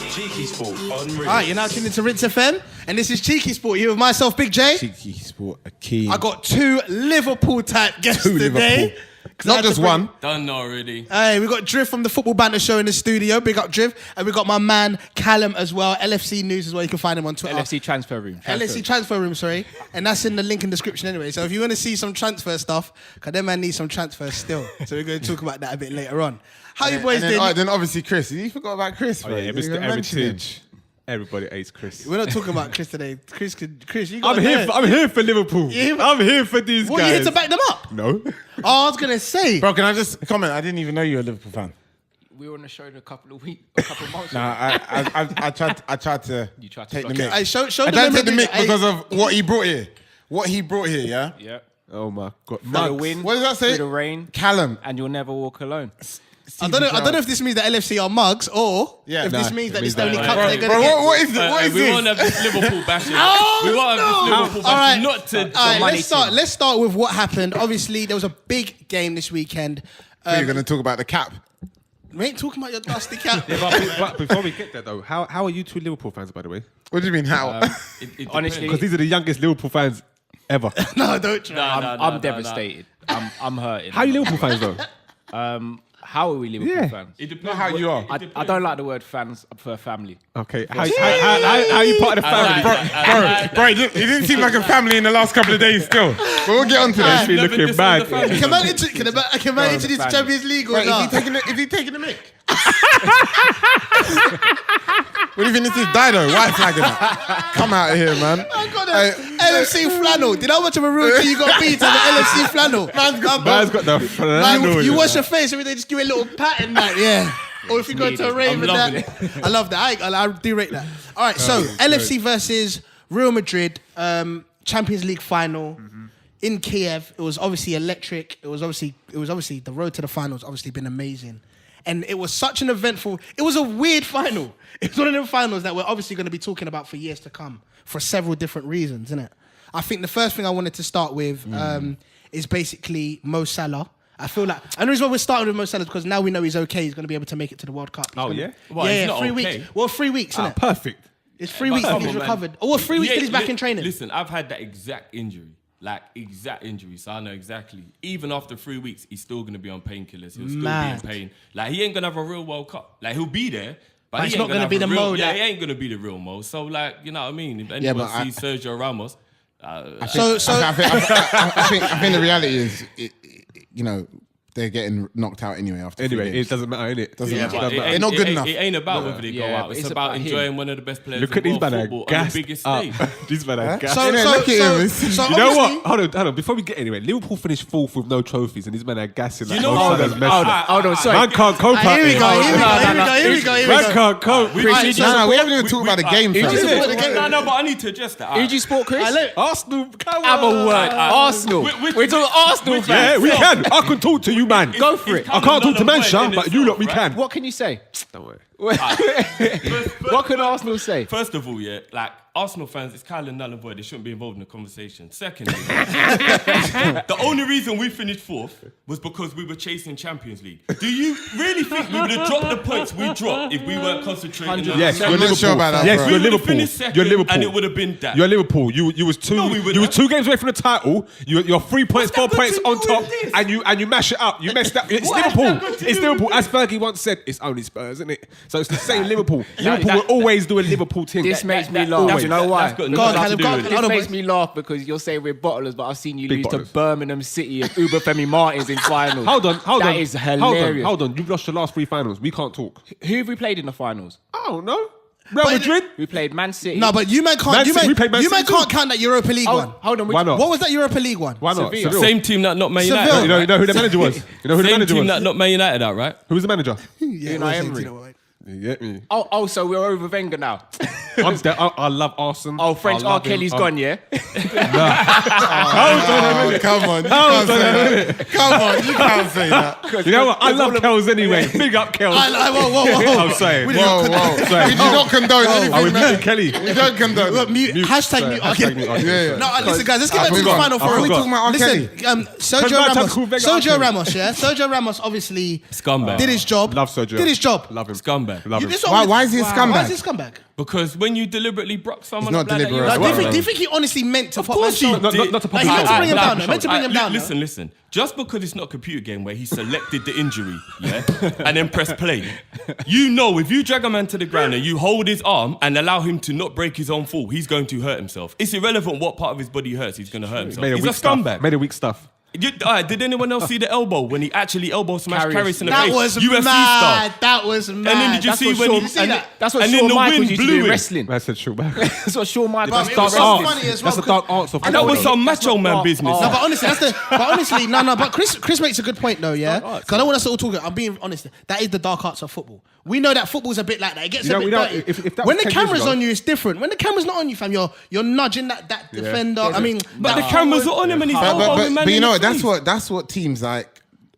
CheekySport on Rinse. Alright, you're now tuned into Rinse FM, and this is CheekySport. Here with myself, Big J. CheekySport Akeem. I got two Liverpool type guests today. Not just one. Done already. Hey, we got Drift from the Football Banter Show in the studio. Big up Drift. And we got my man Callum as well. LFC News as well. You can find him on Twitter. LFC Transfer Room. LFC Transfer Room, sorry. And that's in the link in the description anyway. So if you want to see some transfer stuff, because them man need some transfers still. So we're going to talk about that a bit later on. How you boys doing? Then obviously Chris. You forgot about Chris. Oh, yeah, Mr. Heritage. Everybody hates Chris. We're not talking about Chris today. Chris, you got I'm here for Liverpool. I'm here for these guys. What, you here to back them up? No. Oh, I was going to say. Bro, can I just comment? I didn't even know you were a Liverpool fan. We were on the show in a couple of months. Nah, I tried to take the mic. Hey, show I the tried to take the memorabilia. mic because of what he brought here. What he brought here, yeah? Yeah. Oh my God. Through the wind, What does that say? through the rain, Callum. and you'll never walk alone. I don't know if this means that LFC are mugs or if this means that this is the only cup they're going to Bro, get. what is it? What is We this? won't have this Liverpool bashing. Oh, We won't have this Liverpool bashing. All Not to All money right, let's start with what happened. Obviously, there was a big game this weekend. You're going to talk about the cap. We ain't talking about your dusty cap. But before we get there, though, how are you two Liverpool fans, by the way? What do you mean, how? Honestly, Because these are the youngest Liverpool fans ever. No, don't try. I'm devastated. I'm hurting. How are you Liverpool fans, though? How are we Liverpool fans? It depends Not how you are. I don't like the word fans. I prefer family. Okay. How are you part of the family? Bro, he didn't seem like a family in the last couple of days still. But we'll get on to this. Be looking bad. Can man introduce the Champions League or Wait, not? is he taking the mic? What do you think this is? Dido, white flagging that. Come out of here, man. I got a LFC flannel. Did you know how much of a rookie you got beat on the LFC flannel? Man's got the flannel. You wash your face every day, just give it a little pat and that, yeah. Or if you go to a rave and that. I love that. I do rate that. All right, so LFC versus Real Madrid, Champions League final in Kiev. It was obviously electric. It was obviously the road to the final has obviously been amazing. And it was such an eventful, it was a weird final. It was one of them finals that we're obviously going to be talking about for years to come for several different reasons, isn't it? I think the first thing I wanted to start with is basically Mo Salah. I feel like, and the reason why we're starting with Mo Salah is because now we know he's okay. He's going to be able to make it to the World Cup. Oh, yeah? Well, yeah, he's not 3 okay. weeks. Well, 3 weeks, isn't it? Perfect. It's 3 weeks till he's recovered. Oh, well, 3 weeks till he's back in training. Listen, I've had that exact injury. So I know exactly. Even after 3 weeks, he's still going to be on painkillers. He'll still be in pain. Like, he ain't going to have a real World Cup. Like, he'll be there, but he's he not ain't going to be the Mo. Yeah, he ain't going to be the real Mo. So, like, you know what I mean? If anyone sees Sergio Ramos... I think the reality is, they're getting knocked out anyway after 3 Anyway, games. it doesn't matter, innit? They're not good enough. It ain't about whether they go out. It's about enjoying one of the best players Look at in these world men football are on the gassed biggest up. stage. These men are gassed. So look at him. You know what? Hold on. Before we get anywhere, Liverpool finished fourth with no trophies, and these men are gassing. You know what? Hold on, sorry. Man can't cope. Here we go. Man can't cope. We haven't even talked about the game first. No, but I need to address that. Who do you support, Chris? Arsenal. Come Have a on. word. Arsenal. We're talking Arsenal fans. Yeah, we can. I can talk to you, man. Go for it. I can't talk to Manchester, but you lot we can. What can you say? Don't worry. What can Arsenal say? First of all, yeah, like Arsenal fans, it's kind of null and void. They shouldn't be involved in the conversation. Secondly, the only reason we finished fourth was because we were chasing Champions League. Do you really think we would have dropped the points we dropped if we weren't concentrating on Yes, the you're I'm not sure about that, Yes, bro. you're We would've Liverpool. finished second You're Liverpool. and it would have been that. You're Liverpool. You was two. No, we wouldn't You was have. 2 games away from the title. You're 3 points, 4 that got points to on do top, with this? and you mash it up. You messed up. It's What has Liverpool. that got to It's do Liverpool. with As Fergie once said, it's only Spurs, isn't it? So it's the same Liverpool. Liverpool will always do a Liverpool thing. This makes me laugh. Do you know why? This makes me laugh because you're saying we're bottlers, but I've seen you Big lose to bottlers. Birmingham City and Femi Martins in finals. Hold on. That is hilarious. Hold on. You've lost your last 3 finals. We can't talk. Who have we played in the finals? I don't know. Real Madrid. We played Man City. No, but you man can't. We played Man You man City can't too. count that Europa League one. Hold on. Why not? What was that Europa League one? Why not? Sevilla. Same team that not Man Seville. United. You know who the manager was? You know who the Same manager team was? that not Man United out, right? Who was the manager? Yeah, Unai Emery. You get me? Oh, so we're over Wenger now. I love Arsenal. Oh, French R. Kelly's gone, yeah? Come on. You can't say that. Come on, you can't say that. You know what? I love Kells anyway. Big up Kells. Whoa. I'm saying. Whoa. We do not condone anything. I was man. muting Kelly. We don't condone. Look, mute. Hashtag mute. Hashtag mute. Yeah. No, listen, guys. Let's get back to the final Are four. we talking about R. Kelly? Listen, Sergio Ramos, yeah? Sergio Ramos obviously Scumbag. did his job. Love Sergio. Did his job. Love him. Scumbag. Love him. Why is he a scumbag? Why is he a scumbag? Because when you deliberately brock someone, It's not up like that, deliberate. you're Like, a do you scumbag. think he honestly meant to Of pop course he man Not did. to pop He meant to bring him down. Alright, Meant to bring him down. Listen. Just because it's not a computer game where he selected the injury, yeah, and then press play, you know if you drag a man to the ground and you hold his arm and allow him to not break his own fall, he's going to hurt himself. It's irrelevant what part of his body hurts. He's going to hurt himself. He's a scumbag. Made a weak stuff. Did anyone else see the elbow when he actually elbow smashed Karius in the That face? was UFC mad. style. That was mad. And then did you see when he? That's what and Shawn then the Michaels wind used to blew do in him. wrestling. I said shoot back. That's what Shawn Michaels It was so funny as well. That's the dark arts of And that was some macho man business. No, but honestly, But Chris makes a good point though, yeah. Because I don't want us to all talk. I'm being honest. That is the dark arts of football. We know that football's a bit like that. It gets a bit dirty. If that when was the 10 years camera's ago- on you, it's different. When the camera's not on you, fam, you're nudging that defender. I mean, But the cameras are on him and he's elbowing man But you in know the what? face. That's what teams like,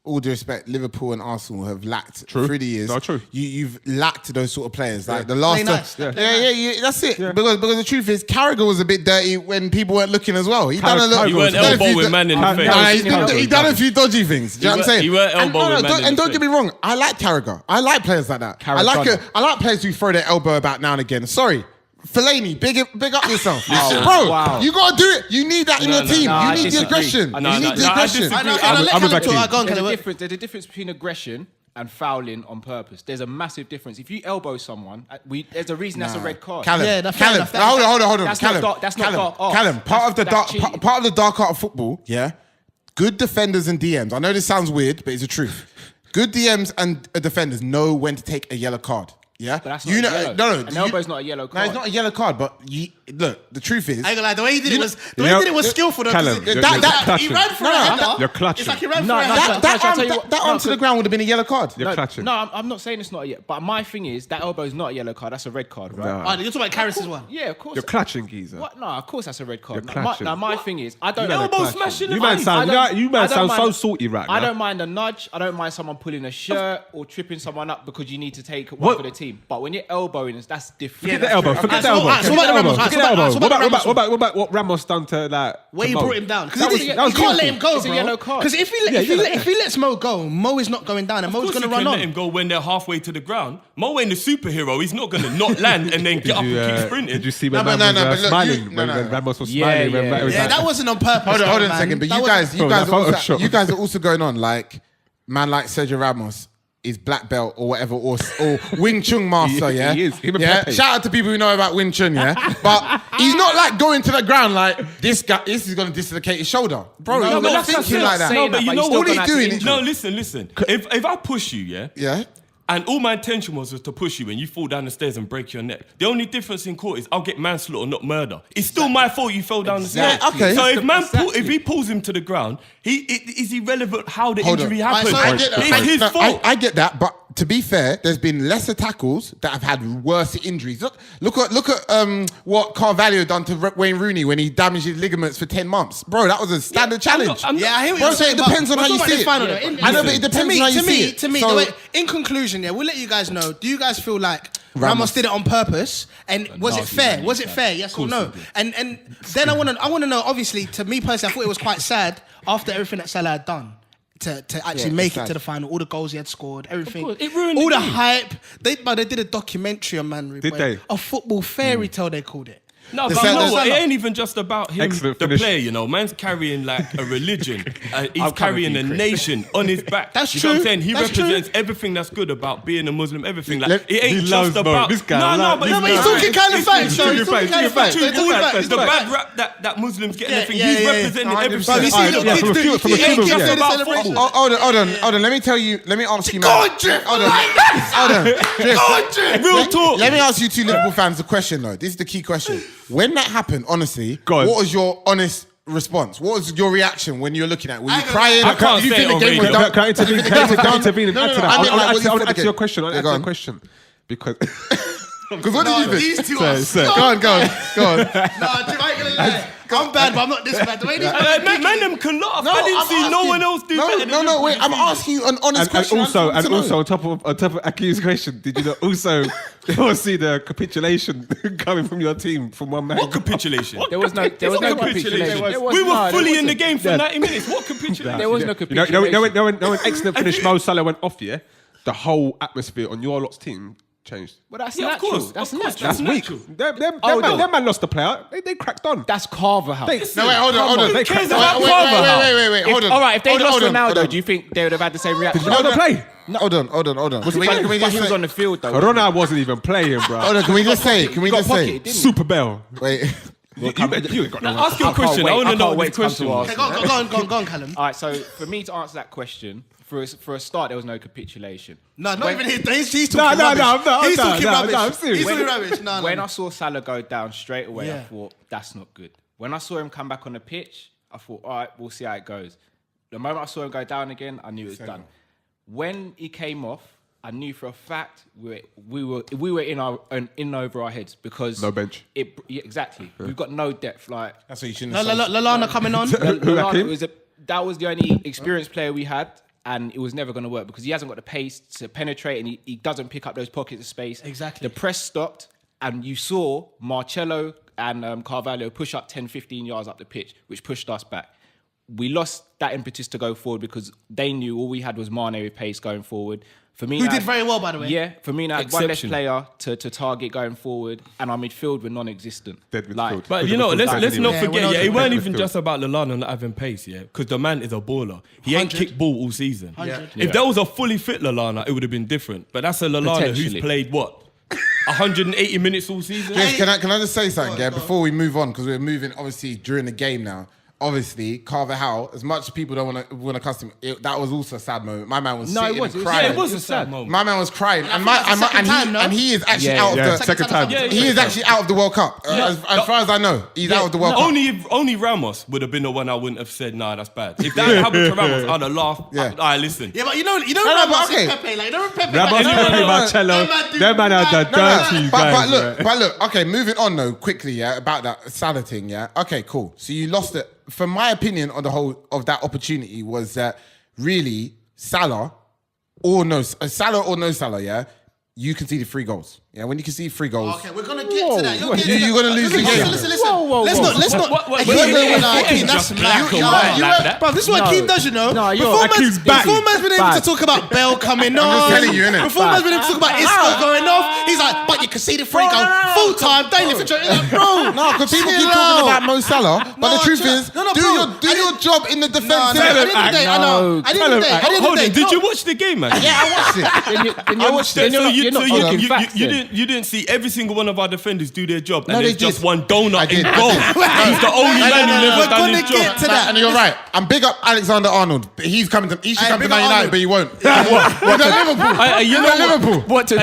all due respect, Liverpool and Arsenal have lacked through the years. No, true. You've lacked those sort of players. Like the last, Play nice. yeah, that's it. Because the truth is, Carragher was a bit dirty when people weren't looking as well. He done a little. You weren't elbowing man in the face. Nah, he done a few dodgy things. Do you know what I'm saying? You weren't elbowing man in And the don't get me face. wrong, I like Carragher. I like players like that. I like players who throw their elbow about now and again. Sorry. Fellaini, big up yourself. Bro, you got to do it. You need that in your team. I You need the disagree. aggression. No, You need the I aggression. disagree. I'm with Akeem. There's a difference between aggression and fouling on purpose. There's a massive difference. If you elbow someone, there's a reason that's a red card. Callum, Yeah, that's fair Callum, enough. hold on. That's not dark- that's not dark art. Callum, part of That's the dark art of football, yeah. Good defenders and DMs. I know this sounds weird, but it's the truth. Good DMs and defenders know when to take a yellow card. Yeah, But that's not a yellow. No, An elbow's not a yellow No, card. it's not a yellow card. But look, the truth is, I ain't gonna lie, the way he did it was skillful though. Callum, He you're ran clutching. for a header. You're clutching. It's like he ran for No, a no, header. that arm to the ground would have been a yellow card. You're clutching. No, I'm not saying it's not a yellow. But my thing is, that elbow is not a yellow card. That's a red card, right? Nah. Oh, you're talking about Karius as well. Yeah, of course. You're clutching, geezer. What? No, of course that's a red card. You're clutching. My thing is, I don't You man are Elbow clutching. smashing You the man face. sound sound so mind- salty right now. I don't mind a nudge. I don't mind someone pulling a shirt or tripping someone up because you need to take one for the team. But when you're elbowing, that's different. Forget the elbow. Forget the so elbow. what- so Forget what the Ramos- elbow. so Forget the what- elbow. so what Ramos- What about what Ramos done to that? Where he to Mo? brought him down. Because That was you can't beautiful. let him go, It's a bro. yellow card. Because if he lets Mo go, Mo is not going down and Mo's Of going course to you run can let him on. go when they're halfway to the ground. Mo ain't a superhero. He's not going to not land and then get up and keep sprinting. Did you see when No, but Ramos no, was but look, smiling? you- When no. Ramos was Yeah, smiling. when yeah. Ramos was Yeah, like- that wasn't on purpose. Hold on a man. second. But That you wasn't- guys Photoshop. you guys are also going on like man like Sergio Ramos is black belt or whatever or Wing Chun master. He Yeah, is. Him and yeah. Pepe. Shout out to people who know about Wing Chun. Yeah, but he's not like going to the ground like this guy. This is going to dislocate his shoulder, bro. No, he's but not that's thinking not like that. saying No, but that, you but know he's still what he's gonna have to doing? injure. No, listen. If I push you, yeah, Yeah. and all my intention was to push you and you fall down the stairs and break your neck. The only difference in court is I'll get manslaughter, not murder. It's still my fault you fell down the stairs. Yeah, okay. So if he pulls him to the ground, is irrelevant how the Hold injury on. happened. Right, so It's his fault. I get that, but to be fair, there's been lesser tackles that have had worse injuries. Look at what Carvalho done to Wayne Rooney when he damaged his ligaments for 10 months. Bro, that was a standard challenge. I'm not- Yeah, I hear what Bro, you're so saying. it depends on but how you we're talking see about it. this final, though. I know, but it depends on how you see it. To me, So- the way, in conclusion, yeah, we'll let you guys know. Do you guys feel like Ramos did it on purpose? And was it fair? Was it fair? Yes or no? And then I want to know. Obviously, to me personally, I thought it was quite sad after everything that Salah had done. To actually make it to the final, all the goals he had scored, everything, course, it ruined all the the game. hype. They did a documentary on Man. Did they? A football fairy tale, they called it. No, The but you know centre- what? It ain't even just about him, Excellent the finish. player, you know. Man's carrying like a religion. He's I'm coming carrying for a you, Chris. nation on his back. That's you know what I'm true. saying? He That's represents everything that's good about being a Muslim, everything. Like, Let- it ain't he loves just Mo. about... This guy No, loves- but this No, but he's guy- talking kind of facts, True He's talking facts, kind of true facts. facts, He's talking true facts. facts. The He's bad talking rap that Muslims get Yeah, everything, yeah, he's yeah. representing 100%. everything. But you see, Alright, look, yeah, kids from a do- few- from a kids few- do yeah. the About celebration. football. Hold on. Let me tell you. Let me ask you, man. Go on, Drift. Hold on. Drift. Real talk. Let me ask you two Liverpool fans a question though. This is the key question. When that happened, honestly, Go on. what was your honest response? What was your reaction when you were looking at it? Were you crying? I can't Did you say think it the on game was radio. done? Can I intervene? Did you Can I think the game was done? intervene and No, add no, to no, that? I mean, like, I'll what you answer thought your again. question. I'll Yeah, answer go your on. question because Because what did you think? These two are Go on. Nah, I ain't gonna lie. I'm bad, but I'm not this bad. The way these Man, them can laugh. I didn't see no one else do better than No, wait. I'm asking you an honest question. And also, on top of Akeem's question, did you not also see the capitulation coming from your team from one man? What capitulation? There was no capitulation. We were fully in the game for 90 minutes. What capitulation? There was no capitulation. You know when excellent finish Mo Salah went off, yeah? The whole atmosphere on your lot's team changed. Well, that's Yeah, of natural. course. That's Of course, natural. That's weak. Them man lost the player. They cracked on. That's Carver House. No, wait, hold on. They cares cracked about on. Wait, hold on. All right, if they Hold lost on. Ronaldo, do you think they would have had the same reaction? Did you know the play? Hold on. But he was on the field though. Ronaldo wasn't even playing, bro. Hold on, can we just say? Super Bell. Wait. You ain't got no Ask your question. I want to know what the question was. Okay, go on, Callum. All right, so for me to answer that question, for a start, there was no capitulation. No, not even he's talking rubbish. He's talking rubbish. I'm serious. He's talking rubbish. No. When I saw Salah go down straight away, I Yeah. thought, that's not good. When I saw him come back on the pitch, I thought, all right, we'll see how it goes. The moment I saw him go down again, I knew it was done. When he came off, I knew for a fact we were in over our heads because No bench. Exactly. We've got no depth. Like That's what you shouldn't have said. Lallana coming on. that was the only experienced player we had, and it was never going to work because he hasn't got the pace to penetrate and he doesn't pick up those pockets of space. Exactly. The press stopped, and you saw Marcelo and Carvalho push up 10, 15 yards up the pitch, which pushed us back. We lost that impetus to go forward because they knew all we had was Mane with pace going forward. For me, Who did very well, by the way. Yeah, for me, I had one less Exception. player to target going forward, and our midfield were non-existent. Dead midfield. But you know, let's not Yeah, we're forget, not it weren't midfield. even just about Lallana not having pace, yeah, because the man is a baller. He ain't 100. kicked ball all season. 100. If there was a fully fit Lallana, it would have been different. But that's a Lallana who's Potentially. played what 180 minutes all season. Yes, can I just say something, yeah, before we move on, because we're moving obviously during the game now. Obviously, Carver Howe, as much as people don't want to cuss him, that was also a sad moment. My man was sitting and crying. Yeah, it was a sad moment. My man was crying, and he is actually Yeah, out Yeah, of the second time. Yeah, he is actually out of the World Cup. As far as I know, he's out of the World Cup. Only Ramos would have been the one I wouldn't have said, nah, that's bad. If that happened to Ramos, I'd have laughed. Yeah. All right, listen. Yeah, but you know no, Ramos but okay. and Pepe, like, you know Pepe. Ramos, like, Pepe, Marcelo, them man are the dirty guys. But look, okay, moving on though, quickly, yeah, about that Salah thing, yeah. Okay, cool. So you lost it. From my opinion on the whole of that opportunity was that really Salah or no Salah, yeah, you conceded 3 goals. Yeah, when you concede 3 goals. Okay, we're gonna get to that. You're gonna lose the game. Listen. Whoa. Let's not. Akeem, that's black. Bro, this is what Akeem does, you know. No, Akeem's back. Before man's been able to talk about Bale coming on. just telling you, innit? Before man's been able to talk about Isco going off. He's like, but you conceded 3 goals. Full time, daily for bro. No, because people keep talking about Mo Salah, but the truth is, do your job in the defense. At the end of the day, I know. At the end of the day, Hold on, did you watch the game, man? Yeah, I watched it. I watched it. So you you didn't see every single one of our defenders do their job, No, and they there's just did. one donut in I goal. did. He's the only man who never We're done gonna his get job. to that. And you're right. I'm big up Alexander Arnold. He should come to Hey, Man big up United, Arnold. but he won't. What Liverpool? You You know know Liverpool. What to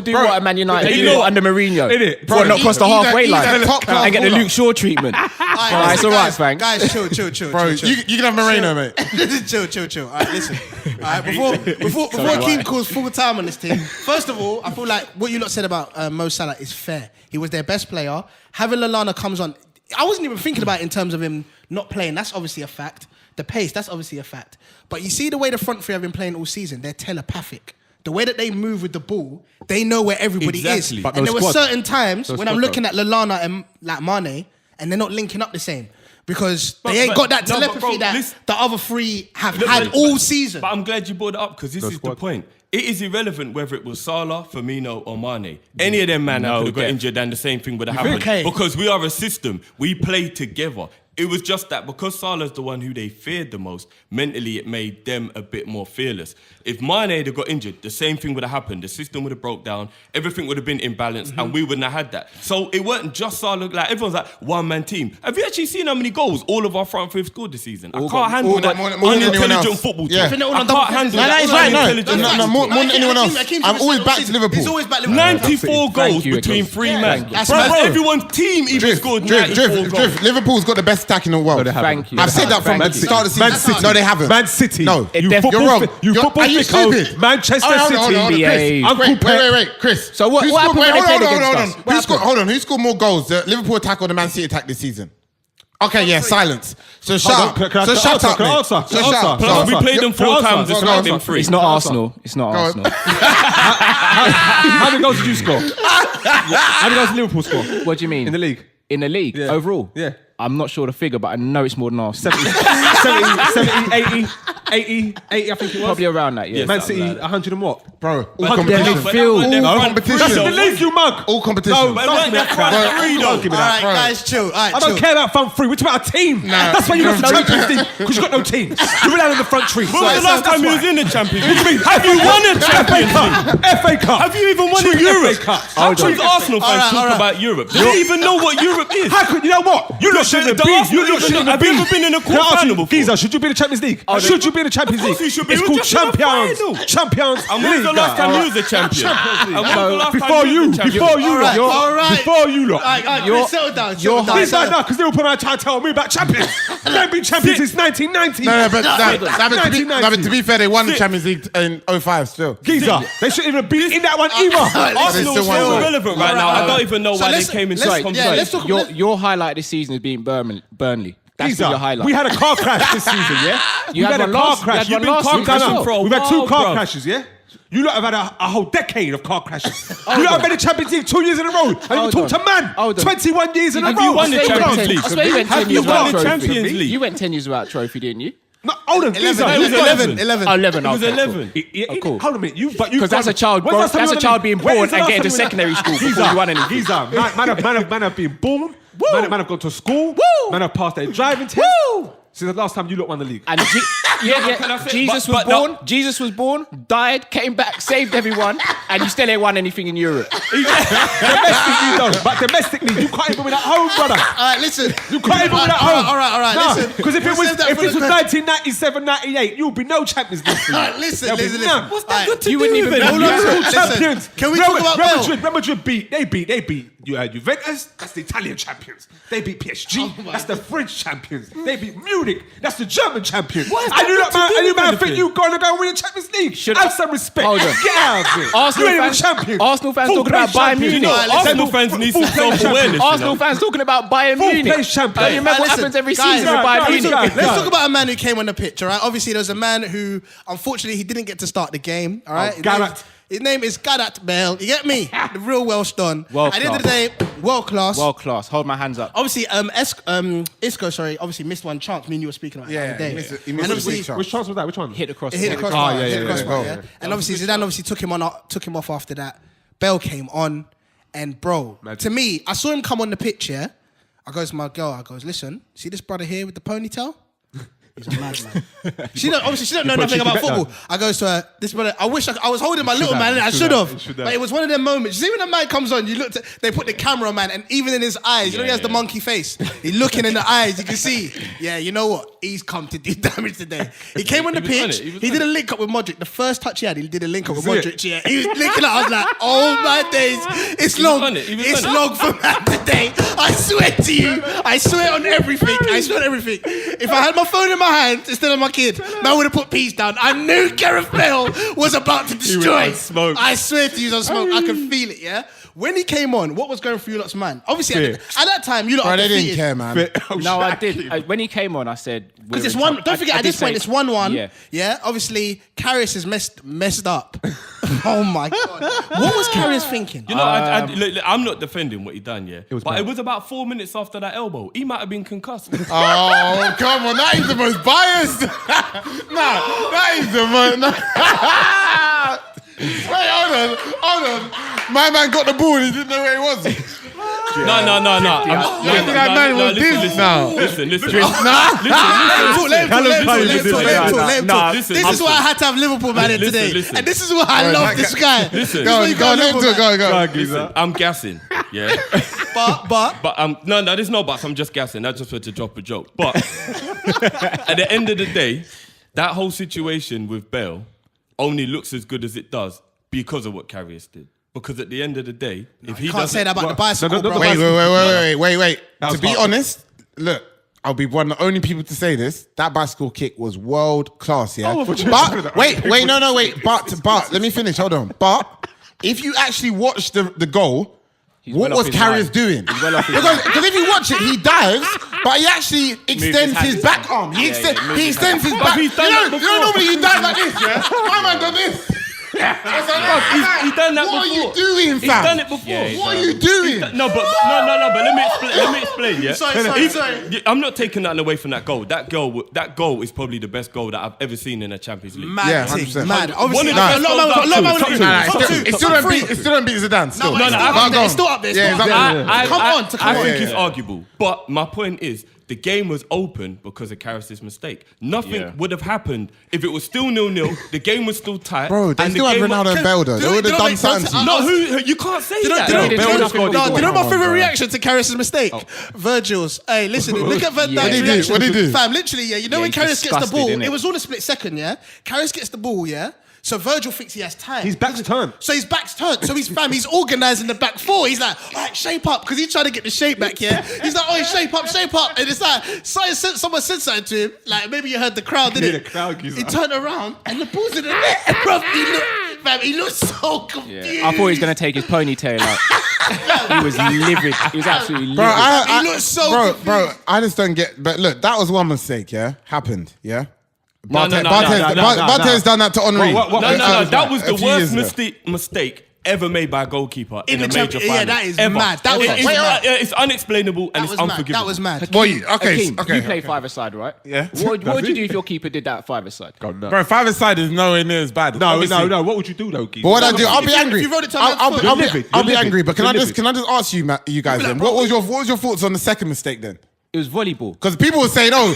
do what at Man United? you You know know what? under Mourinho. Innit? Bro, not cross the he's a- halfway he's a line top-class and get the baller. Luke Shaw treatment. Alright, it's all right, fam. Guys, chill. Bro, you can have Moreno, mate. Chill. All right, listen. All right, before Akeem calls full time on this team, first of all, I feel like what you lot said about Mo Salah is fair. He was their best player. Having Lallana comes on, I wasn't even thinking about it in terms of him not playing. That's obviously a fact. The pace, that's obviously a fact. But you see the way the front three have been playing all season, they're telepathic. The way that they move with the ball, they know where everybody Exactly. is. But And no there were squad. certain times No when I'm squad, looking at Lallana and like Mane, and they're not linking up the same. Because they ain't but- got that no, but telepathy bro, that listen. the other three have Look, had but- all season. But I'm glad you brought it up because this is squad. the point. It is irrelevant whether it was Salah, Firmino, or Mane. Any of them man could have got depth. injured and the same thing would have happened. Okay. Because we are a system. We play together. It was just that because Salah's the one who they feared the most, mentally it made them a bit more fearless. If Mane had got injured, the same thing would have happened. The system would have broke down, everything would have been imbalanced, and we wouldn't have had that. So it weren't just Salah, like everyone's like one-man team. Have you actually seen how many goals all of our front three have scored this season? I can't handle that more than anyone unintelligent else. football team. Yeah. I think they're all I on double can't handle figures. that. he's right, no. unintelligent No, football more team. than anyone else. Akeem's I'm always back to He's Liverpool. always back to Liverpool. 94 goals you, between Akeem. 3 Yeah, men. thank you. That's Bro, mad. everyone's team even scored 94 goals. Drift. Liverpool's got the best attacking the world. No, they haven't. Thank you. I've said that from the start of the season. Man City. No, they haven't. Man City. No, It you definitely- you're wrong. You football Are you fickle. stupid? Manchester Hold City. on, NBA. Chris. Wait. Chris. So what happened when they played against us? Hold on. Who scored more goals? The Liverpool attack or the Man City attack this season? Okay, yeah, silence. So shut up. Can I So shut up, can I mate. answer? So Can I shut up. answer? Plus, we Answer. played them Can I 4 answer? times and Go on. smacked them 3. It's not Arsenal. It's not Go on. Arsenal. How many goals did you score? How many goals did Liverpool score? What do you mean? In the league? In the league, Yeah. overall? Yeah. I'm not sure the figure, but I know it's more than Arsenal. 70, 80, I think it was. Probably around that, yeah. Man City, 100 and what? Bro, all But competition. they feel- All competition. That's the league, you mug. All competition. No, But don't weren't give me they that front crap. three, though? Don't give me All that right, crap. guys, chill. All right, I chill. don't care about front three. We're talking about a team. That's why you lost the Champions League, because you got no team. You rely on the front three. When was the last time you was in the Champions League? Have you won a Champions League? FA Cup. Have you even won Two in Europe? FA Cups. How come Arsenal fans All talk right. about Europe? They don't even know what Europe is. How could you know what? You lot shouldn't the have been. Arsenal You lot shouldn't have have been. ever been in a Can I ask quarter-final you, before? Geezer, should you be in the Champions League? Should you be in the Champions Of course League? you should be. It's It called was just in the Champions. final. Champions. And when was the last time you was a champion? And when was the last time Before you you, was a champion? before you All right, lot. all right. Before you lot. All right, You're- Chris, settle down. you're Settle down. Please right now, because Liverpool are trying to tell me about champions. They've been champions since 1990. No, but to be fair, they won the Sit. Champions League in 05 still. Geezer, they shouldn't even be in that one either. Arsenal They is still won. still relevant right now. I don't even know why they came into this yeah, let's conversation. talk about Your highlight this season is being Burnley. That's Geezer, your highlight. we had a car crash this season, yeah? You had one last- you had one last Calm week down as now. well. For a We've had two while, car bruv. crashes, yeah? You lot have had a whole decade of car crashes. You lot have been in Champions League 2 years in a row. And you Hold talk to on. man. Hold on. 21 years in a Have row. you won the Stay Champions calm. League? I swear you went 10 Have years you without won the a trophy. Champions League? You went 10 years without a trophy, didn't you? No, hold on, Geezer. It was 11. 11. Oh, 11. It was okay, 11. cool. Hold on a minute. Because that's a child. That's a child being born and getting to secondary school before you won anything. Geezer, man have been born. Man have gone to school. Woo. Man have passed their driving test. Woo. Since the last time you lot won the league. And Can I say- Jesus but was born. Jesus was born, died, came back, saved everyone, and you still ain't won anything in Europe. Domestically, though. But domestically, you can't even win at home, brother. All right, listen. You can't even win at home. All right. Listen. Because if We'll it was, save that if for this the was question. 1997, 98, you'll be no Champions League. All right, listen. There'll be none. What's that good to You wouldn't even be Hold on, You're listen. champions. Can we talk about Bale? Real Madrid beat Juventus. That's the Italian champions. They beat PSG. That's the French champions. They beat Munich. That's the German champions. What is And that you got to man, do and you with man think anything? you gonna go win the Champions League? Have some respect. Hold on. Get out of here. Arsenal you ain't even fans- champions. Arsenal fans Full talking about place Bayern champions. Munich. No, Arsenal fans need some self-awareness. Arsenal fans talking about Bayern Full Munich. place champions. You remember what Listen, happens every guys, season with Bayern no, Munich? no, Let's no. talk about a man who came on the pitch, all right? Obviously, there was a man who, unfortunately, he didn't get to start the game, all right? His name is Gareth Bale. You get me? The real Welsh don. World At the end of the day, world class. World class. Hold my hands up. Obviously, Isco, obviously missed one chance. Me and you were speaking about it the other day. he missed And a obviously, big chance. Which chance was that? Which one? Hit across. it hit across. Ah, bar, yeah, hit yeah, across yeah, bar, yeah. yeah. And obviously, Zidane obviously took him off after that. Bale came on, and bro, to me, I saw him come on the pitch. Yeah, I goes to my girl. I goes, listen, see this brother here with the ponytail? He's a madman. She don't know nothing about football. I goes to her, this brother, I wish I was holding my little man and I should have. But it was one of them moments. You see when a man comes on, they put the camera man, and even in his eyes, you know he has the monkey face. He's looking in the eyes, you can see, yeah, you know what? He's come to do damage today. He came on the was on pitch, it, he did a link up with Modric. The first touch he had, he did a link up with Modric. Yeah, he was linking up. I was like, oh my days, it's long. on it, he was It's on it. long for man today. I swear to you, I swear on everything. If I had my phone in my hand instead of my kid, man would have put peace down. I knew Gareth Bale was about to destroy. on smoke. I swear to you, he was on smoke. I could feel it, yeah? When he came on, what was going through you lot's mind? Obviously, at that time, you lot Bro, are they defeated. didn't care, man. No, I did. When he came on, I said Because it's one. Don't forget, at this point, it's 1-1. Yeah. Yeah. Obviously, Karius is messed up. Oh my god. What was Karius thinking? You know, look, I'm not defending what he done, yeah. But it was about 4 minutes after that elbow. He might have been concussed. Oh, come on. That is the most biased. That is the most... Wait, hold on. My man got the ball and he didn't know where he was. No. that man was this now. Listen. Let him talk. This is why I had to have Liverpool man in today. Listen. And this is why I love this guy. Listen. Go on, let him talk. Go. Listen, I'm gassing, yeah. But No, there's no buts. I'm just gassing. I just had to drop a joke. But at the end of the day, that whole situation with Bale only looks as good as it does because of what Karius did. Because at the end of the day, if he you can't say that doesn't... about the bicycle, bro. Wait. To be honest, look, I'll be one of the only people to say this. That bicycle kick was world class, yeah. Oh, but wait, But let me finish. Hold on. But if you actually watch the goal, what was Karius doing? Because if you watch it, he dives, but he actually extends his back arm. He extends his back. You know, normally you dive like this, yeah? My man done this. He's done that What before. are you doing, fam? He's done it before. What are you doing? But let me explain. Yeah. Sorry. I'm not taking nothing away from that goal. That goal is probably the best goal that I've ever seen in a Champions League. Mad Yeah, thing, 100%. mad. One Obviously, of the best goals It still don't beat Zidane. Still. it's still up there. Yeah, It's still up there. I think it's arguable. But my point is, the game was open because of Karius' mistake. Nothing would have happened if it was still 0-0. The game was still tight. Bro, they still had Ronaldo and Bale though. They would have done something. No, you can't say that. Do you know my on, favorite bro. reaction to Karius' mistake? Virgil's. Hey, listen, look at Van Dijk's reaction. What did he do? Fam, literally, yeah. You know when he's Karius gets the disgusted, ball, innit? it was all a split second, yeah. Karius gets the ball, yeah. So Virgil thinks he has time. His back's turned. So his back's turned. So he's organising the back four. He's like, all right, shape up, because he's trying to get the shape back, yeah? He's like, oh, shape up. And it's like, someone said something to him, like maybe you heard the crowd, didn't it? The crowd gives He up. turned around and the ball's in the net. Bro, he looked so confused. I thought he was going to take his ponytail out. He was livid. He was absolutely livid. Bro, He looked so bro, I just don't get. But look, that was one mistake. Yeah, happened. Yeah. Barthez done that to Henry. What- No. That was the a few worst years ago. mistake ever made by a goalkeeper in a major final. Yeah, that is ever. mad. That was It's unexplainable and it's unforgivable. That was mad. Well, Akeem, you play five-a-side, right? Yeah. What would you do if your keeper did that five-a-side? Bro, five-a-side is nowhere near as bad. No. Obviously. What would you do though, Keith? But what I do, I'll be angry. If you wrote it to I'll be angry. But can I livid. just ask you guys then? What was your thoughts on the second mistake then? It was volleyball. Because people were saying, oh,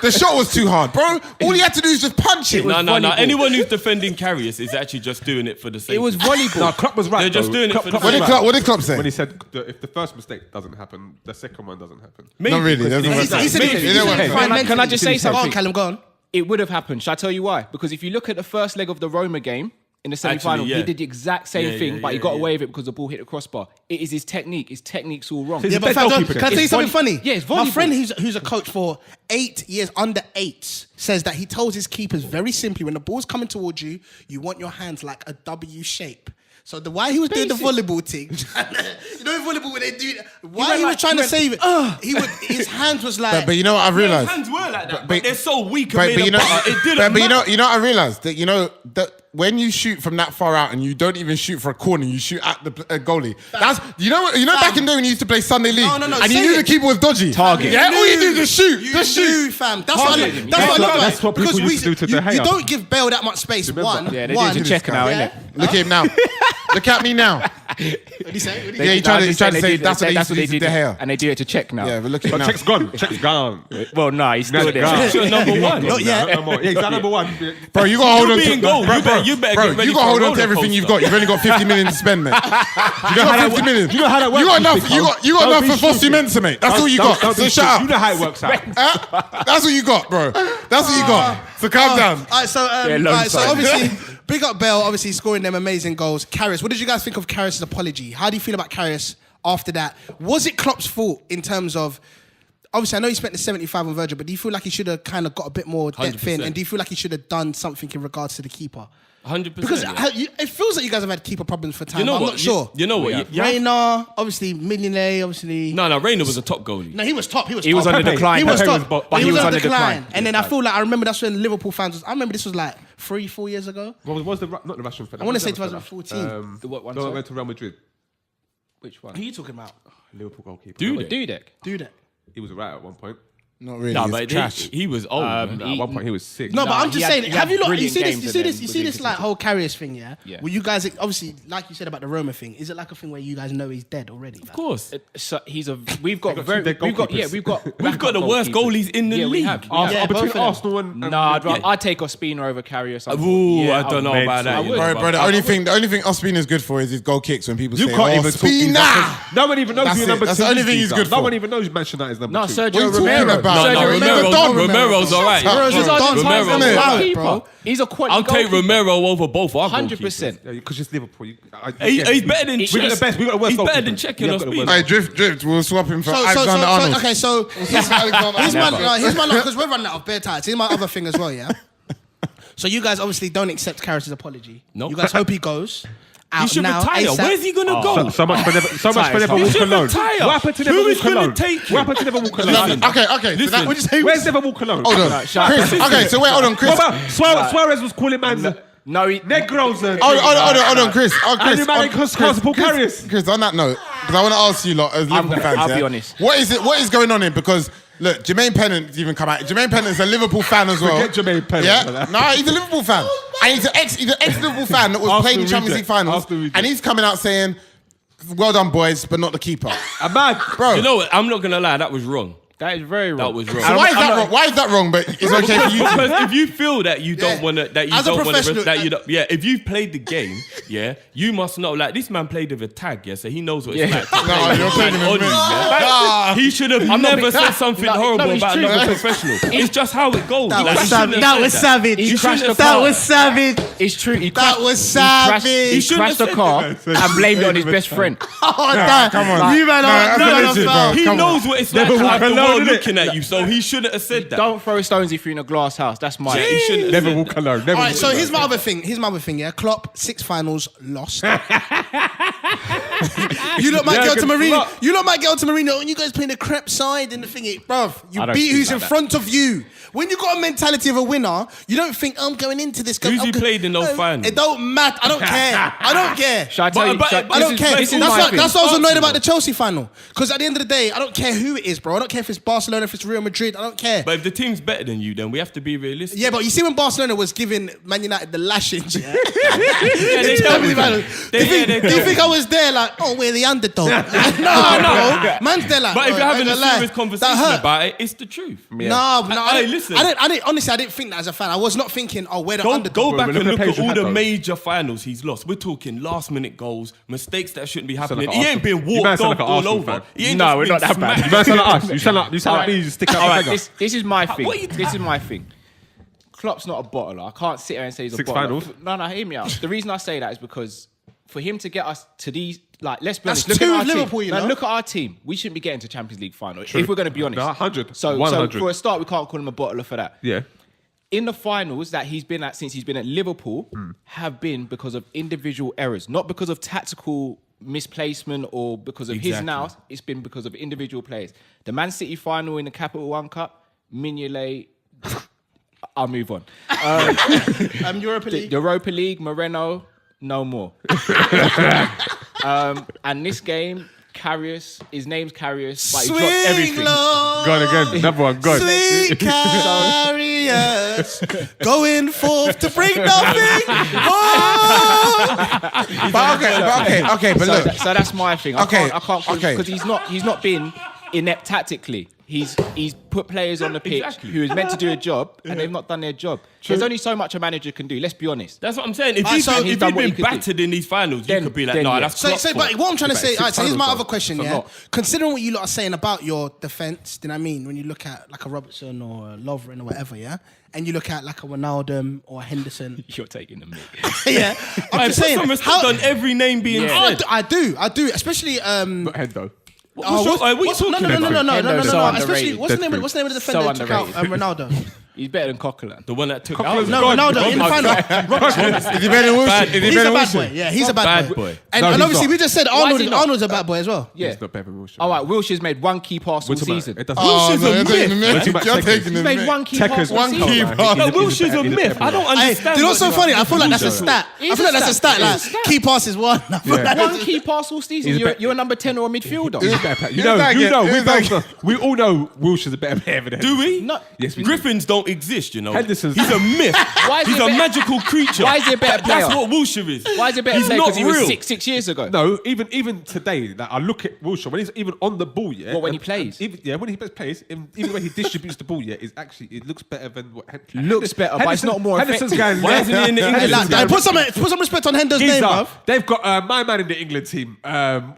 the shot was too hard, bro. All he had to do is just punch it. No. volleyball. Anyone who's defending Karius is actually just doing it for the sake. It was volleyball. No, Klopp was right. They're just though. doing it for the Klopp was sake. right. What did Klopp say? When he said that if the first mistake doesn't happen, the second one doesn't happen. Maybe. Not really. There's no He said Can I just say Go on, something? Callum, go on. It would have happened. Shall I tell you why? Because if you look at the first leg of the Roma game in the semi-final, Actually, yeah. he did the exact same thing, but he got away with it because the ball hit the crossbar. It is his technique. His technique's all wrong. He's Yeah, a but dead fam, goalkeeper can I then. tell you something funny? Yeah, it's My volleyball. friend who's a coach for 8 years, under 8s, says that he tells his keepers very simply, when the ball's coming towards you, you want your hands like a W shape. So why he was doing the volleyball thing, you know in volleyball when they do it, why he was trying to save it, his hands was like... But you know what I've realised? Hands were like that, but they're so weak. But you know, It didn't matter. you know what I realised? That when you shoot from that far out and you don't even shoot for a corner, you shoot at the goalie. That's back in the day when you used to play Sunday League. No, and you knew the keeper was dodgy. Target. Yeah, all you do is just shoot. You Just knew, shoot. fam. That's what I love. That's what people Because used to do to De Gea. you don't give Bale that much space. One. Yeah, they do it to check now, innit? Look at him now. Look at me now. What did he say? Yeah, he tried to say that's what they used to do to De Gea. And they do it to check now. Yeah, but look at him But now. check's gone. Check's gone. Well, no, he's still there. Gone. You're number one. Not yet. No more. Yeah, he's number one. Bro, you gotta hold on be to in goal. You better bro, get ready you for gotta a hold on to roller everything you've coaster. got. You've only got 50 million to spend, mate. You know how that 50 million. You know how that works. You got enough. Big You got Don't enough be for Fossey stupid. Mensah, mate. That's all you Don't got. So be shut stupid. up. You know how it works out. That's what you got, bro. That's what you got. So calm down. All right, so obviously, big up Bale, obviously scoring them amazing goals. Karius, what did you guys think of Karius' apology? How do you feel about Karius after that? Was it Klopp's fault in terms of, obviously I know he spent the 75 on Virgil, but do you feel like he should have kind of got a bit more depth in? 100%. And do you feel like he should have done something in regards to the keeper? 100%. Because yeah. it feels like you guys have had keeper problems for time. You know I'm what? not sure. You know what? Reina, obviously, millionaire, obviously. No, Reina was a top goalie. No, he was top. He was He top. was on the decline. He was Pepe top. but he was on the decline. decline. And then I feel like I remember that's when Liverpool fans I remember this was like 3-4 years ago. What was not the Russian fella? I want to say What was the other 2014. fella? The what one, No, sorry? I went to Real Madrid. Which one? Who are you talking about? Liverpool goalkeeper. Dudek. Do that. He was right at one point. Not really. No, It's but trash. he was old. man. At one point, he was sick. No, but I'm he just had- saying. he Have had you lot? You brilliant see this? games You and see then this? You was see this like inconsistent. whole Karius thing? Yeah. Yeah. Well, you guys obviously, like you said about the Roma thing, is it like a thing where you guys know he's dead already? Of course. So we've got got very, two dead we've got We've got the worst goalies in the Yeah, we league. have. Yeah, both Between of them. Arsenal and Nah, I'd take Ospina over Karius. Ooh, Yeah, I don't know meant about to. that. I you would. know, Bro, the only thing Ospina's good for is his goal kicks when people You say, can't oh, even talk. Ospina! No one even knows That's who it. number That's two the only is thing these he's days. good No for. one even knows Manchester United's number No, two. Sergio What are you talking Romero. about? Romero's all right. Romero's a dance, bro. He's a quality I'll take Romero over both our 100%. Because it's Liverpool. He's better than We got the best. We got the worst. He's better goalkeepers. than checking or speed. Hey, Drift. We'll swap him for Alexander Arnold. Okay, so here's my because we're running out of bare times. Here's my other thing as well, yeah. So you guys obviously don't accept Karius' apology. No. You guys hope he goes. He should retire. ASAP. Where's he gonna go? So much for never He walk should alone. retire. What happened to Who never is walk gonna alone? take him? What happened to never walk alone? Okay. So that, What'd you say? Where's never walk alone? hold on, Chris. Okay, so wait, hold on, Chris. What about Suarez was calling man No, Negros and Hold on, Chris. and the man Paul Karius. Chris, on that note, because I want to ask you lot as Liverpool fans, I'll be honest. What is going on here? Because look, Jermaine Pennant's even come out. Jermaine Pennant's a Liverpool fan as well. Forget Jermaine Pennant. Yeah, no, he's a Liverpool fan, and he's an ex-Liverpool fan that was playing the Champions League finals, and he's coming out saying, "Well done, boys, but not the keeper." I'm mad, bro. You know what? I'm not gonna lie. That was wrong. That is very wrong. That was wrong. So why is that wrong? Why is that wrong? But it's okay for you. Because if you feel that you don't want to, that you As a don't want professional- to, if you've played the game, yeah, you must know. Like this man played with a tag, yeah, so he knows what it's like. To play you're with taking man on the you, piss. yeah. He should have never said something horrible it's about true. another professional. It's just how it goes. That Like, was he savage. shouldn't have That was said savage. He crashed the That car. was savage. It's true. That was savage. He crashed the car and blamed it on his best friend. Oh, damn. come on. You man are that's legit, bro. He Come on. knows what it's like to Never have the walk alone, world innit? looking at you, so he shouldn't have said that. Don't throw stones if you're in a glass house. That's my. He shouldn't have Never said walk that. alone. Never All right, walk so alone. here's my other thing, yeah. Klopp, 6 finals, lost. You lot might get to Mourinho. You lot might get to Mourinho, and you guys playing the crap side in the thingy, bruv. You I don't beat think who's like in that. front of you. When you got a mentality of a winner, you don't think I'm going into this. Who's he played in those finals? It don't matter. I don't care. I don't care. Shall I tell you? But- I don't care. This is That's my why thing. I was annoyed Arsenal. about the Chelsea final. Because at the end of the day, I don't care who it is, bro. I don't care if it's Barcelona, if it's Real Madrid. I don't care. But if the team's better than you, then we have to be realistic. Yeah, but you see when Barcelona was giving Man United the lashings, yeah? Yeah, they dealt with Man, it. do you think I was there like, oh, we're the underdog? No. Man's there like, But if oh, you're having I a ain't gonna lie. serious That conversation hurt. about it, it's the truth. No, Hey, listen. I didn't, honestly, I didn't think that as a fan. I was not thinking, oh, we're the Go underdog. back But and look look at at Page all had the those. major finals he's lost. We're talking last minute goals, mistakes that shouldn't be happening. like he an ain't been Arsenal- you man walked sound off like an all Arsenal over. fan. He ain't No, just we're been not that bad. smacked. You sound like us. You sound like me. You just stick out All the right, finger. this is my thing. What are you This is my thing. Klopp's not a bottler. I can't sit here and say he's a 6 bottler. finals? No, hear me out. The reason I say that is because for him to get us to these, like, let's be That's honest. Look two at our with Liverpool, team. you Now, know? look at our team. We shouldn't be getting to Champions League final if we're going to be honest. No, 100. So 100. for a start, we can't call him a bottler for that. Yeah. In the finals that he's been at since he's been at Liverpool have been because of individual errors, not because of tactical misplacement or because of his Exactly. now. It's been because of individual players. The Man City final in the Capital One Cup, Mignolet. I'll move on. Europa The League. Europa League, Moreno, no more. And this game, Karius, his name's Karius, but he dropped Swing everything. low. Gone again. Another one. Gone. Sweet Karius, going forth to bring nothing home. But look. So that's my thing. Okay, I can't okay. because he's not been inept tactically. He's put players on the pitch Exactly. who is meant to do a job and they've not done their job. There's only so much a manager can do. Let's be honest. That's what I'm saying. If Alright, you've so been, he's if done you've what he been could do. battered in these finals, Then- you could be like, then no, yeah. that's So, Klopp's but fault. what I'm trying to say, Six alright, so here's my finals, other question, so yeah. not. Considering what you lot are saying about your defence, do you know what I mean? When you look at like a Robertson or a Lovren or whatever, yeah, and you look at like a Ronaldo or a Henderson, You're taking the mic. yeah. I'm Hey, just put saying, some respect on every name being Yeah. said. I do, especially Not head though. What you talking no, Hendo's so especially underrated. what's the name of the defender So who took out underrated. Ronaldo? He's better than Coquelin. The one that took Coquelin's out. No, Ronaldo in the final. Robertson. Is he better than Wilson? Is he He's better a than bad Wilson? boy. Yeah, he's a bad boy. boy. And No, he's obviously not. we just said Why is he Arnold. not? Arnold's a bad boy as well. Yeah. It's not better than Wilshere. All right, Wilshere's made one key pass all We're talking about- season. It doesn't. Oh, Wilshere's no, a you're taking the myth. mic. We're You're talking about taking He's the made mic. one key Checkers, pass all one season. key He's pass. But Wilshere's a myth. I don't Hey, understand. do you know what's so what funny? I feel like that's a It's stat. a I feel like that's a stat. Like stat. key passes one. I feel like One key pass all season. You're a number 10 or a midfielder. You Who's that know, again? we Who's that both know. We all know Wilshere's a better player than him. Do we? No. Yes, we do. Griffins don't don't exist, you know. Henderson's- He's a myth. Why is He's he a a better- magical creature. Why is he a better player? That's what Wilshere is. Why is it better He's player? not Because he was real. six years ago. No, even today, like, I look at Wilshere when he's even on the ball. Yeah, What, when he plays? When he plays, even the way he distributes the ball, it looks better than what. Looks better, but it's not more Henderson's effective. going Why isn't he in the Hey, English? lad, put some respect on Hender's name, bruv. They've got my man in the England team.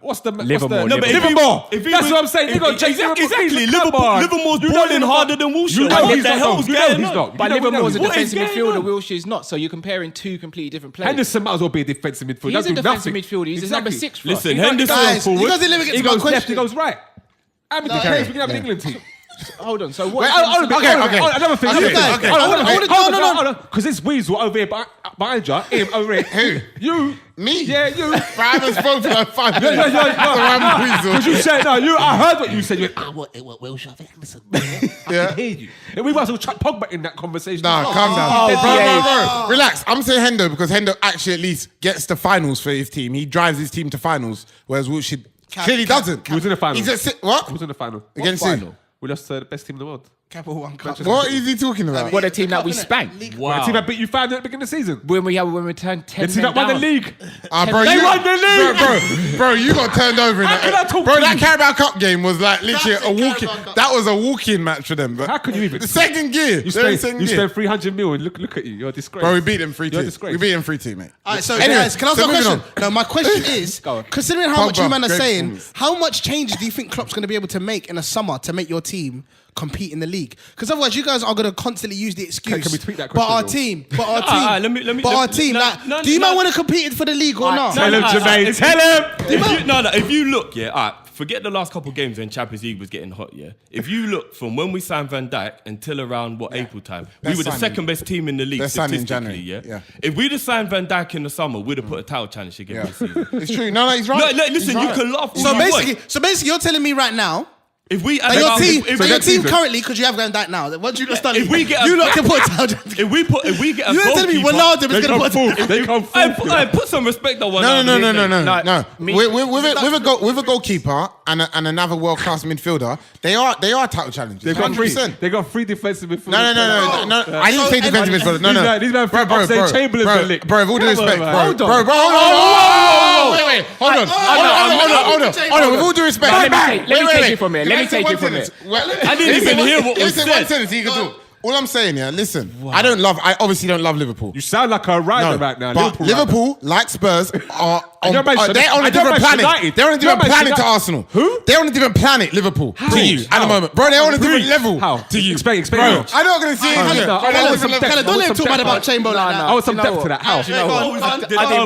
What's the Livermore. No, but if Livermore? he That's was- what I'm saying. They got Exactly. Liverpool. Livermore's You know balling Liverpool- harder than Wilshere. You know What he's the not. hell's You know going he's on? not. But Livermore's a What is defensive going midfielder, on? Wilshere's not. So you're comparing two completely different players. Henderson might as well be a defensive midfielder. He's a He'll do defensive nothing. midfielder. He's a number 6 for us. Listen, He goes- Henderson Guys, forward. you guys didn't even get He to my goes left, question. he goes right. How many defenders we can have in the England team? Hold on. So what? Wait, is hold on, Henderson- okay. Another thing. Okay, another okay. thing. Hold on. Because this weasel over here behind you, him over here. Who? You. Me? Yeah, you. But I haven't spoken for like 5 Yeah, minutes. yeah. Because you said, no, I heard what you said. You went, What Wilshere? I think Henderson. Yeah. I hear you. And we might as well chuck Pogba in that conversation. Nah, calm down. Oh, Bro. Relax. I'm saying Hendo because Hendo actually at least gets the finals for his team. He drives his team to finals, whereas Wilshere clearly doesn't. He was in the final. He's at what? He was in the final. Against What who? final? We lost the best team in the world. Capital One Cup. What is he talking about? What a team that we spanked. The Wow. team that beat you 5 at the beginning of the season. When we turned 10 The team men that won the down. league. Bro, They you, won the league. Bro, you got turned over in How can I that. talk Bro, to that you? Carabao Cup game was like literally a Classic walk-in. Carabao Cup. That was a walk-in match for them. But How can you even? the second gear. You They're in spent, second you gear. spent 300 million. Look at you. You're a disgrace. Bro, we beat them You're a 3-2. disgrace. We beat them 3-2, mate. All right, so Anyway, guys, can I ask so a moving question? on. No, my question is, Go on. considering how much Pogba, you man are great saying, performance. how much change do you think Klopp's going to be able to make in a summer to make your team compete in the league? Because otherwise, you guys are going to constantly use the excuse. Can we tweak that But question, our Joel? team, but our team, let me- but our let me- team. no, Like, no, do you no. man want to compete for the league or not? Tell him, Jermaine. Tell him. If you look, forget the last couple of games when Champions League was getting hot, yeah. If you look from when we signed Van Dijk until around April time, we Best were the signing. second best team in the league Best signing in statistically, January, yeah? yeah. If we'd have signed Van Dijk in the summer, we'd have put a title challenge again this season. It's true. No, he's No, right. listen, He's you right. can laugh all So you basically, want. you're telling me right now If we that your team, if that your we- team currently, because you have Van Dijk now, that once you start, If we get a- you lot can put a title. if we get a You ain't telling me goalkeeper- Ronaldo is going to put. They come I put some respect on one. No. me- With a goalkeeper and another world class midfielder, they are title challenges. They've got 100%. They got 3 defensive midfielders. No. I didn't say defensive midfielder. No. These man Bro, Chamberlain's bro, the lick. bro, with all due respect, bro. Hold on. Bro, hold on. Wait, hold on. With all due respect. Let me take you from here. Let me take you from here. I didn't even hear what was Listen, one said. sentence, you can talk. All I'm saying, listen, I obviously don't love Liverpool. You sound like a rider right now. But Liverpool, like Spurs, are And you're Manchester- they're on a and you're different Manchester planet. United. They're on a different You're planet Manchester to Arsenal. Who? They're on a different planet, Liverpool, to you at the How? moment. Bro, they're on a different Breathe. level How? to you. Explain. Bro, Bro. I'm not going to see it. no, They're I on a want different some level. depth. Don't let him talk bad about Chamber like that. I want some depth to that. How? You know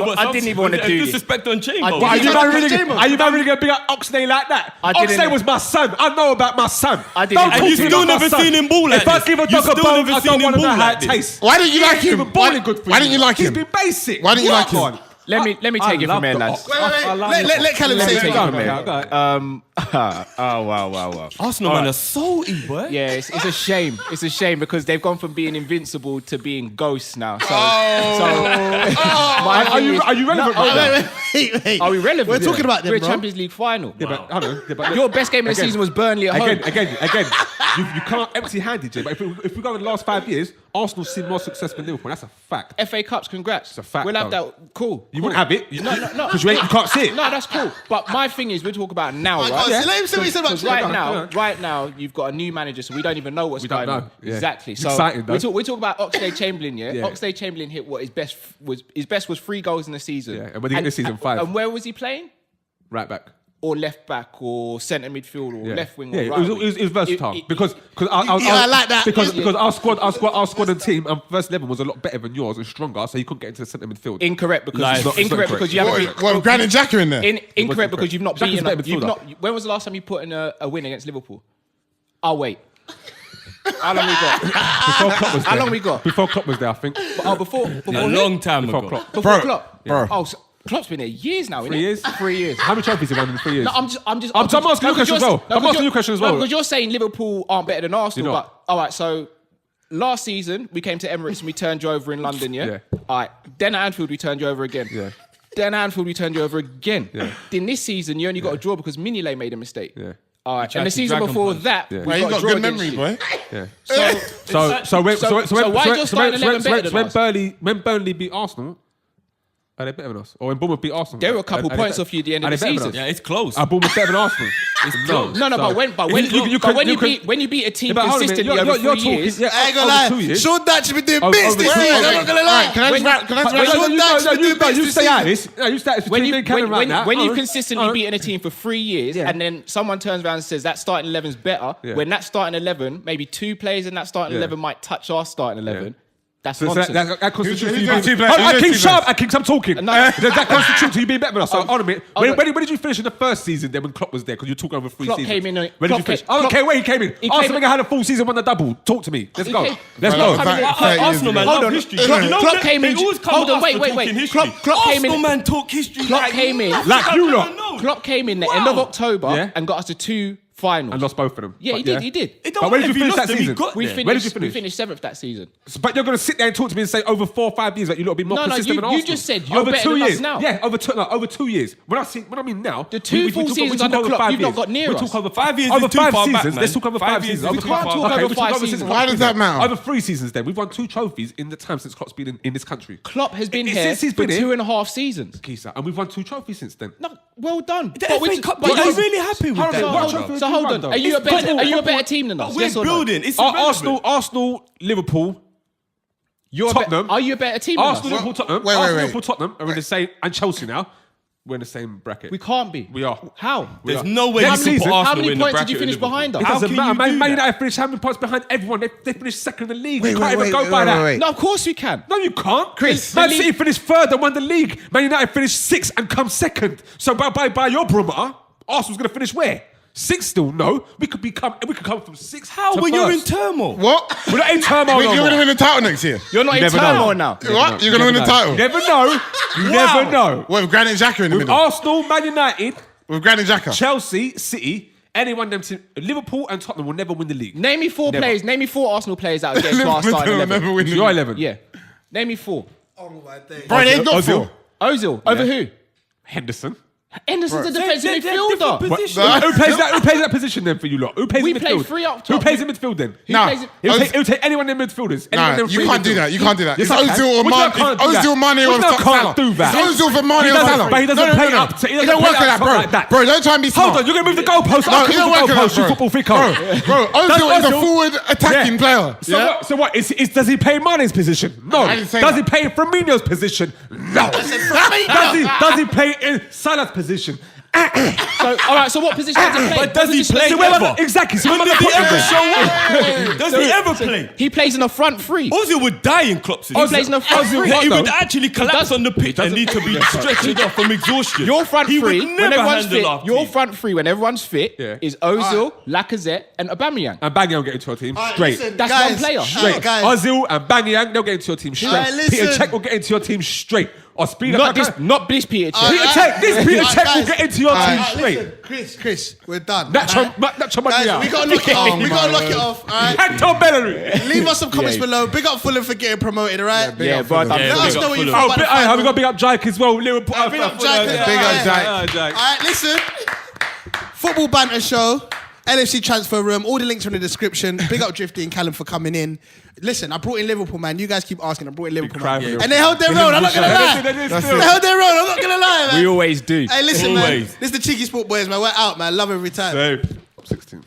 what? I didn't even want to do this. Disrespect on Chamber. I Are you didn't- not really Chamber. going to big up Oxlade like that? I didn't- Oxlade was my son. I know about my son. I didn't- Don't And talk you to me still about my never son. seen him ball like If I this. give a You dog a still bone, never I seen don't him want to know ball how like it this. tastes. Why didn't you like He's him? even balling good for Why you. didn't you like He's him? been basic. Why didn't you like Come him? on. Let me take it from here, lads. Let Callum say Let me it. take it from here. Wow. Arsenal man are salty, boy. Yeah, it's a shame. It's a shame because they've gone from being invincible to being ghosts now. So, my Are thing you is- relevant No, right now? Wait. Are we relevant? We're talking about them, We're a bro. Champions League final. Yeah, but hold on. Yeah, but Your best game of the Again. season was Burnley at home. Again. You can't empty-handed, Jay. But if we go in the last 5 years, Arsenal's seen more success than Liverpool. That's a fact. FA Cups, congrats. It's a fact, We'll have though. that. Cool. You wouldn't have it. No. Because you can't see it. No, that's cool. But my thing is, we're talking about now, I right? can't see- let him say what he said about Because Chamber. right now, you've got a new manager, so we don't even know what's We don't going on. know. Yeah. Exactly. It's So exciting, though. we're talking about Oxlade-Chamberlain, yeah? Yeah. Oxlade-Chamberlain hit what his best was 3 goals in the season. Yeah, and when he hit this season, 5. And where was he playing? Right back. Or left back, or centre midfield, or Yeah. left wing, Yeah, or it right was, wing. it was versatile because I like that. because our squad and team and first 11 was a lot better than yours and stronger, so you couldn't get into the centre midfield. Incorrect because Like, it's not incorrect because you haven't. been- What, Granit Xhaka in there? Incorrect because you've not Xhaka's beaten. better You've midfielder. not. When was the last time you put in a win against Liverpool? I'll wait. How long we got? Before Klopp was there. How long we got? Before Klopp was there, I think. Oh, before A him? long time Before ago. Klopp. Before Bro, Klopp. bro. Oh, so Klopp's been there years now, 3 innit? years? 3 years. How many trophies have he won in 3 years? No, I'm asking you a because question as well. I'm asking you a question as well. Because you're saying Liverpool aren't better than Arsenal. You're not. But all right, so last season we came to Emirates and we turned you over in London, yeah. Yeah. All right. Then at Anfield we turned you over again. Yeah. Then at Anfield we turned you over again. Yeah. Then this season you only got a draw because Mignolet made a mistake. Yeah. All right, tried and the to season drag 'em before punch. that, Well, we you got a got draw good against memory, you. boy. So when when Burnley beat Arsenal, are they better than us? Or when Bournemouth beat Arsenal, There were a couple points off you at the end of the season. Yeah, it's close. Are Bournemouth better than Arsenal? It's close. No, but when you beat a team consistently over 3 years, I ain't gonna lie. Sean Datch been doing bits this season. I'm not gonna lie. Can when you consistently beating a team for 3 years and then someone turns around and says that starting 11's better, when that starting 11, maybe 2 players in that starting 11 might touch our starting 11. That's nonsense. That constitutes Who's you those two being... players? King Sharp, King, I'm talking. That constitutes you being better than us. So, on a minute. Oh, When did you finish in the first season then when Klopp was there? Because you're talking over 3 Klopp seasons. came in... When did you finish? I don't care where he came in. Arsenal had a full season, won the double. Talk to me. Let's go. Let's go. Arsenal man love history. Klopp came in... Hold on, wait. Klopp came in... Arsenal man talk history. Klopp came in... Like you lot. Klopp came in the end of October and got us to 2 finals. And lost both of them. Yeah, he did. But where did you finish that season? We Where did you finish? finished 7th that season. But you're going to sit there and talk to me and say over 4 or 5 years that you lot be more consistent than Arsenal. you just said you're over better 2 than us years. now. Yeah, over 2 years. When I mean now, The 2 full seasons under Klopp, you've not got near we us. talk over 5 years over is too 5 far back, seasons. man. Let's talk over 5 5 years seasons. is too far back. Okay, over 5 seasons. Why does that matter? Over 3 seasons then. We've won 2 trophies in the time since Klopp's been in this country. Klopp has been here Since he's for been here. 2.5 seasons. Kisa, and we've won 2 trophies since then. No, well done. The FA Cup, but I'm really happy with that. So hold on. Are you a better team than us? We're Yes or no? building. It's irrelevant. Arsenal, Liverpool, Tottenham. Are you a better team than us? Arsenal, Liverpool, Tottenham. Wait. Liverpool, Tottenham are in the same, and Chelsea now. We're in the same bracket. We can't be. We are. How? There's no way How you can many put Arsenal How many in the points bracket did you finish with Liverpool. behind us? It How doesn't can matter. you do Man that? United finished how many points behind everyone? They finished 2nd in the league. Wait, You can't even go by that. No, of course we can. No, you can't. Chris, Man the City league- finished 3rd and won the league. Man United finished 6th and come 2nd. So by your barometer, Arsenal's going to finish where? 6th still? No. We could come from 6th How to when you're in 1st. turmoil? What? We're not in turmoil Wait, no you're more. going to win the title next year? You're not in Never turmoil know. now. What? You're going to win the title? Never know. You never know. What, with Granit Xhaka in the With middle? Arsenal, Man United, With Granit Xhaka? Chelsea, City, anyone them team, Liverpool and Tottenham will never win the league. Name me 4 Never. players. Name me 4 Arsenal players that are getting to our starting Liverpool 11. never win the Your league. 11. Yeah. Name me 4. Oh my days. Bro, they've got Ozil. 4. Ozil. Over who? Henderson. Henderson's a defensive They're midfielder. different positions. Who plays that position then for you lot? Who plays We in play midfield? 3 up Who top. plays in midfield then? Nah. plays it- It'll take anyone in midfielders. Anyone Nah, in you free can't do midfield. that. You can't do that. Yes, It's I can. Ozil or What do you Mane. mean I can't do Ozil, that? Mane, What do or you mean I Salah. can't do that? It's Ozil for Mane He or doesn't- Salah. but he doesn't play up to- he You doesn't don't play work up at that, top bro. like that. Bro, don't try and be smart. Hold on, you're going to move the goalpost. No, I you can don't move work the at that, goalpost, you bro. football fickle. Bro, Ozil is a Ozil- forward attacking player. So what? Does he play Mane's position? No. I didn't say Does that. he play in Firmino's position? No. Does he play in Salah's position? So, all right, so what position does he play? But does he play So whoever- ever? Exactly. So When whoever did he put him ever there. show up? Does he ever play? He plays in a front 3. Ozil would die in Klopp's He plays in a front 3. He would though. actually collapse on the pitch and need to be stretched off from exhaustion. Your front He 3, would when never everyone's handle fit, our your team. front 3, when everyone's fit, Yeah. is Ozil, Lacazette, and Aubameyang. And Bang Yang get into your team straight. Listen, That's guys, one player. Straight, guys. Ozil and Bang Yang, they'll get into your team straight. Alright, Peter listen. Cech will get into your team straight. Or Speed Not this Peter Cech. Peter Cech, this Peter Alright, Cech will guys. get into your team Alright, straight. listen, Chris, we're done. Nacho Guys, Maria. we gotta lock it off. We gotta lock it off. All right. Hector Bellerin. Leave us some comments below. Big up Fulham for getting promoted. All right. Yeah, but Yeah, Let us big know up what you Fulham. thought about the Have we final. got big up Jake as well? Liverpool. Big up Jake. Big up Jake. All right, listen. Football banter show. LFC transfer room. All the links are in the description. Big up Drifty and Callum for coming in. Listen, I brought in Liverpool, man. You guys keep asking. I brought in Liverpool, cry man. for And they held their own. I'm not gonna lie. They held their own. I'm not gonna lie, man. we always do. Hey, listen, man. Always. This is the Cheeky Sport boys, man. We're out, man. Love every time. Top 16.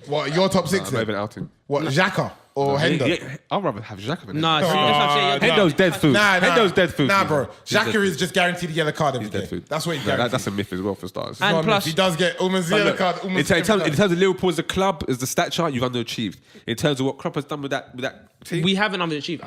What, your top 6 Not then? even outing. What, Xhaka or Hendo? Yeah, I'd rather have Xhaka than Nah, see, that's what I'm saying. Hendo's dead food. Hendo's dead food. Nah, bro. He's dead Xhaka food. is just guaranteed a yellow card every He's dead game. food. That's what he's Yeah, guaranteed. that's a myth as well for starters. And Well, plus- he does get almost a yellow card. In Almost terms every of Liverpool as a club, as the stat chart, you've underachieved. In terms of what Klopp has done with that team, We haven't underachieved.